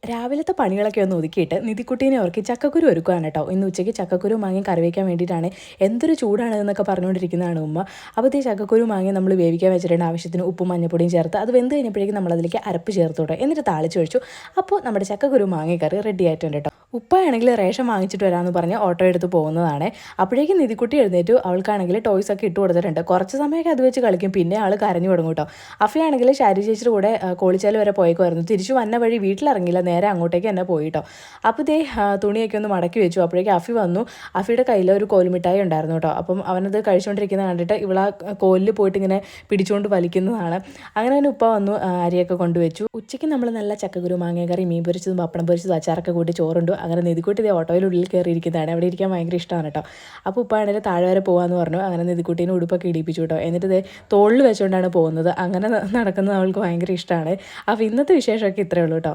രാവിലത്തെ പണികളൊക്കെ ഒന്ന് ഒതുക്കിയിട്ട് നിധിക്കുട്ടീനെ ഓർക്കി ചക്കക്കുരു ഒരുക്കുകയാണ് കേട്ടോ. ഇന്ന് ഉച്ചയ്ക്ക് ചക്കക്കുരു മാങ്ങയും കറി വയ്ക്കാൻ വേണ്ടിയിട്ടാണ്. എന്തൊരു ചൂടാണ് എന്നൊക്കെ പറഞ്ഞുകൊണ്ടിരിക്കുന്നതാണ് ഉമ്മ. അപ്പോൾ ഈ ചക്കക്കുരു മാങ്ങയും നമ്മൾ വേവിക്കാൻ വെച്ചിട്ടുണ്ട്. ആവശ്യത്തിന് ഉപ്പും മഞ്ഞപ്പൊടിയും ചേർത്ത് അത് വെന്ത് കഴിഞ്ഞപ്പോഴേക്കും നമ്മളതിലേക്ക് അരപ്പ് ചേർത്ത് വിടും. എന്നിട്ട് താളിച്ച് ഒഴിച്ചു. അപ്പോൾ നമ്മുടെ ചക്കക്കുരു മാങ്ങ കറി റെഡി ആയിട്ടുണ്ട് കേട്ടോ. ഉപ്പയാണെങ്കിൽ റേഷൻ വാങ്ങിച്ചിട്ട് വരാമെന്ന് പറഞ്ഞ് ഓട്ടോ എടുത്ത് പോകുന്നതാണ്. അപ്പോഴേക്കും നിധിക്കുട്ടി എഴുന്നേറ്റു. അവൾക്കാണെങ്കിൽ ടോയ്സ് ഒക്കെ ഇട്ട് കൊടുത്തിട്ടുണ്ട്. കുറച്ച് സമയമൊക്കെ അത് വെച്ച് കളിക്കും, പിന്നെ ആൾ കരഞ്ഞു തുടങ്ങും കേട്ടോ. അഫയാണെങ്കിൽ ശാരി ചേച്ചിയുടെ കൂടെ കോളിച്ചാൽ വരെ പോയേക്കുമായിരുന്നു. തിരിച്ചു വന്ന വഴി വീട്ടിലിറങ്ങിയില്ല, നേരെ അങ്ങോട്ടേക്ക് തന്നെ പോയിട്ടോ. അപ്പോൾ ദേ തുണിയൊക്കെ ഒന്ന് മടക്കി വെച്ചു. അപ്പോഴേക്കും അഫി വന്നു. അഫിയുടെ കയ്യിൽ ഒരു കോലുമിഠായി ഉണ്ടായിരുന്നു കേട്ടോ. അപ്പം അവനത് കഴിച്ചുകൊണ്ടിരിക്കുന്നത് കണ്ടിട്ട് ഇവളാ കോലിൽ പോയിട്ട് ഇങ്ങനെ പിടിച്ചുകൊണ്ട് വലിക്കുന്നതാണ്. അങ്ങനെ തന്നെ ഉപ്പ വന്നു, അരിയൊക്കെ കൊണ്ടുവച്ചു. ഉച്ചയ്ക്ക് നമ്മൾ നല്ല ചക്കക്കുരു മാങ്ങ കറി, മീൻ പൊരിച്ചതും പപ്പടം പൊരിച്ചതും അച്ചാറൊക്കെ കൂട്ടി ചോറുണ്ടു. അങ്ങനെ നിധിക്കുട്ടി ഇതേ ഓട്ടോയിലുള്ളിൽ കയറിയിരിക്കുന്നതാണ്. അവിടെ ഇരിക്കാൻ ഭയങ്കര ഇഷ്ടമാണ് കേട്ടോ. അപ്പോൾ ഉപ്പ ആണെങ്കിൽ താഴെ വരെ പോകാമെന്ന് പറഞ്ഞു. അങ്ങനെ നിധിക്കുട്ടീനെ ഉടുപ്പൊക്കെ ഇടിപ്പിച്ചു കേട്ടോ. എന്നിട്ട് ഇതേ തോളിൽ വെച്ചുകൊണ്ടാണ് പോകുന്നത്. അങ്ങനെ നടക്കുന്നത് അവൾക്ക് ഭയങ്കര ഇഷ്ടമാണ്. അപ്പോൾ ഇന്നത്തെ വിശേഷമൊക്കെ ഇത്രയേ ഉള്ളൂ കേട്ടോ.